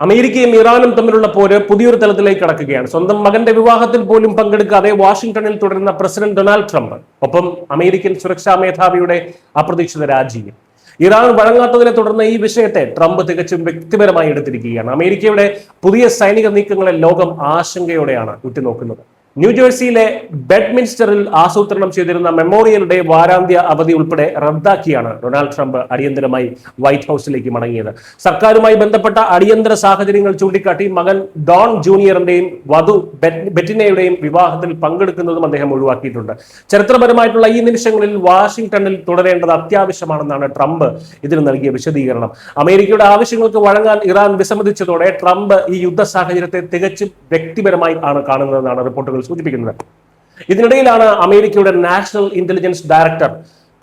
അമേരിക്കയും ഇറാനും തമ്മിലുള്ള പോര് പുതിയൊരു തലത്തിലേക്ക് കടക്കുകയാണ്. സ്വന്തം മകന്റെ വിവാഹത്തിൽ പോലും പങ്കെടുക്കാതെ വാഷിംഗ്ടണിൽ തുടരുന്ന പ്രസിഡന്റ് ഡൊണാൾഡ് ട്രംപ്, ഒപ്പം അമേരിക്കൻ സുരക്ഷാ മേധാവിയുടെ അപ്രതീക്ഷിത രാജിയും. ഇറാൻ വഴങ്ങാത്തതിനെ തുടർന്ന് ഈ വിഷയത്തെ ട്രംപ് തികച്ചും വ്യക്തിപരമായി എടുത്തിരിക്കുകയാണ്. അമേരിക്കയുടെ പുതിയ സൈനിക നീക്കങ്ങളെ ലോകം ആശങ്കയോടെയാണ് ഉറ്റുനോക്കുന്നത്. ന്യൂജേഴ്സിയിലെ ബെഡ്മിൻസ്റ്ററിൽ ആസൂത്രണം ചെയ്തിരുന്ന മെമ്മോറിയൽ ഡേ വാരാന്ത്യ അവധി ഉൾപ്പെടെ റദ്ദാക്കിയാണ് ഡൊണാൾഡ് ട്രംപ് അടിയന്തരമായി വൈറ്റ് ഹൌസിലേക്ക് മടങ്ങിയത്. സർക്കാരുമായി ബന്ധപ്പെട്ട അടിയന്തര സാഹചര്യങ്ങൾ ചൂണ്ടിക്കാട്ടി മകൻ ഡോൺ ജൂനിയറിന്റെയും വധു ബെറ്റിനയുടെയും വിവാഹത്തിൽ പങ്കെടുക്കുന്നതും അദ്ദേഹം ഒഴിവാക്കിയിട്ടുണ്ട്. ചരിത്രപരമായിട്ടുള്ള ഈ നിമിഷങ്ങളിൽ വാഷിംഗ്ടണിൽ തുടരേണ്ടത് അത്യാവശ്യമാണെന്നാണ് ട്രംപ് ഇതിന് നൽകിയ വിശദീകരണം. അമേരിക്കയുടെ ആവശ്യങ്ങൾക്ക് വഴങ്ങാൻ ഇറാൻ വിസമ്മതിച്ചതോടെ ട്രംപ് ഈ യുദ്ധ സാഹചര്യത്തെ തികച്ചും വ്യക്തിപരമായി ആണ് കാണുന്നതെന്നാണ് റിപ്പോർട്ടുകൾ സൂചിപ്പിക്കുന്നത്. ഇതിനിടയിലാണ് അമേരിക്കയുടെ നാഷണൽ ഇന്റലിജൻസ് ഡയറക്ടർ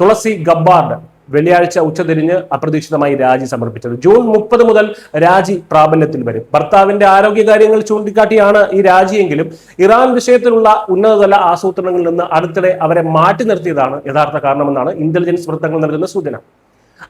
തുളസി ഗബ്ബാർഡ് വെള്ളിയാഴ്ച ഉച്ചതിരിഞ്ഞ് അപ്രതീക്ഷിതമായി രാജി സമർപ്പിച്ചത്. ജൂൺ 30 മുതൽ രാജി പ്രാബല്യത്തിൽ വരും. ഭർത്താവിന്റെ ആരോഗ്യകാര്യങ്ങൾ ചൂണ്ടിക്കാട്ടിയാണ് ഈ രാജിയെങ്കിലും ഇറാൻ വിഷയത്തിലുള്ള ഉന്നതതല ആസൂത്രണങ്ങളിൽ നിന്ന് അടുത്തിടെ അവരെ മാറ്റി നിർത്തിയതാണ് യഥാർത്ഥ കാരണമെന്നാണ് ഇന്റലിജൻസ് വൃത്തങ്ങൾ നൽകുന്ന സൂചന.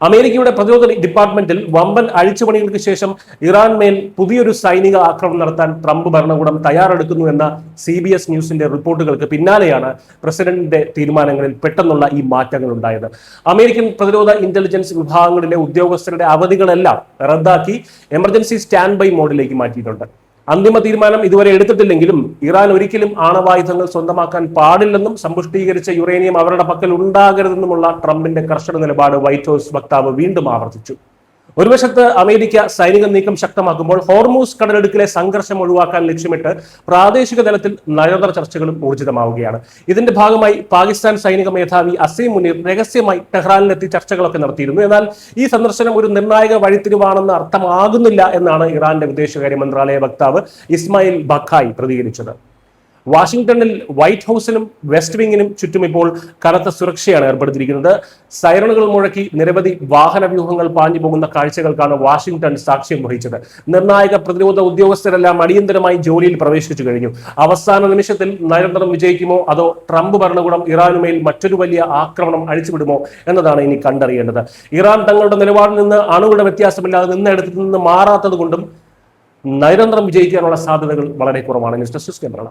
അമേരിക്കയുടെ പ്രതിരോധ ഡിപ്പാർട്ട്മെന്റിൽ വമ്പൻ അഴിച്ചുപണികൾക്ക് ശേഷം ഇറാൻ മേൽ പുതിയൊരു സൈനിക ആക്രമണം നടത്താൻ ട്രംപ് ഭരണകൂടം തയ്യാറെടുക്കുന്നു എന്ന CBS ന്യൂസിന്റെ റിപ്പോർട്ടുകൾക്ക് പിന്നാലെയാണ് പ്രസിഡന്റിന്റെ തീരുമാനങ്ങളിൽ പെട്ടെന്നുള്ള ഈ മാറ്റങ്ങൾ ഉണ്ടായത്. അമേരിക്കൻ പ്രതിരോധ ഇന്റലിജൻസ് വിഭാഗങ്ങളിലെ ഉദ്യോഗസ്ഥരുടെ അവധികളെല്ലാം റദ്ദാക്കി എമർജൻസി സ്റ്റാൻഡ് ബൈ മോഡിലേക്ക് മാറ്റിയിട്ടുണ്ട്. അന്തിമ തീരുമാനം ഇതുവരെ എടുത്തിട്ടില്ലെങ്കിലും ഇറാൻ ഒരിക്കലും ആണവായുധങ്ങൾ സ്വന്തമാക്കാൻ പാടില്ലെന്നും സമ്പുഷ്ടീകരിച്ച യുറേനിയം അവരുടെ പക്കൽ ഉണ്ടാകരുതെന്നുമുള്ള ട്രംപിന്റെ കർശന നിലപാട് വൈറ്റ് ഹൌസ് വക്താവ് വീണ്ടും ആവർത്തിച്ചു. ഒരു വശത്ത് അമേരിക്ക സൈനിക നീക്കം ശക്തമാക്കുമ്പോൾ ഹോർമൂസ് കടലിടുക്കിലെ സംഘർഷം ഒഴിവാക്കാൻ ലക്ഷ്യമിട്ട് പ്രാദേശിക തലത്തിൽ നയതന്ത്ര ചർച്ചകളും ഊർജിതമാവുകയാണ്. ഇതിന്റെ ഭാഗമായി പാകിസ്ഥാൻ സൈനിക മേധാവി അസീം മുനീർ രഹസ്യമായി ടെഹ്റാനിലെത്തി ചർച്ചകളൊക്കെ നടത്തിയിരുന്നു. എന്നാൽ ഈ സന്ദർശനം ഒരു നിർണായക വഴിത്തിരിവാണെന്ന് അർത്ഥമാകുന്നില്ല എന്നാണ് ഇറാന്റെ വിദേശകാര്യ മന്ത്രാലയ വക്താവ് ഇസ്മായിൽ ബഖായി പ്രതികരിച്ചത്. വാഷിംഗ്ടണിൽ വൈറ്റ് ഹൌസിനും വെസ്റ്റ് വിങ്ങിനും ചുറ്റും ഇപ്പോൾ കനത്ത സുരക്ഷയാണ് ഏർപ്പെടുത്തിയിരിക്കുന്നത്. സൈറണുകൾ മുഴക്കി നിരവധി വാഹന വ്യൂഹങ്ങൾ പാഞ്ഞു പോകുന്ന കാഴ്ചകൾക്കാണ് വാഷിംഗ്ടൺ സാക്ഷ്യം വഹിച്ചത്. നിർണായക പ്രതിരോധ ഉദ്യോഗസ്ഥരെല്ലാം അടിയന്തരമായി ജോലിയിൽ പ്രവേശിച്ചു കഴിഞ്ഞു. അവസാന നിമിഷത്തിൽ നയതന്ത്രം വിജയിക്കുമോ അതോ ട്രംപ് ഭരണകൂടം ഇറാനുമേൽ മറ്റൊരു വലിയ ആക്രമണം അഴിച്ചുവിടുമോ എന്നതാണ് ഇനി കണ്ടറിയേണ്ടത്. ഇറാൻ തങ്ങളുടെ നിലപാടിൽ നിന്ന് അണുവിടെ വ്യത്യാസമില്ലാതെ നിന്നെടുത്തു നിന്ന് മാറാത്തത് കൊണ്ടും നയതന്ത്രം വിജയിക്കാനുള്ള സാധ്യതകൾ വളരെ കുറവാണ്. News desk Kerala.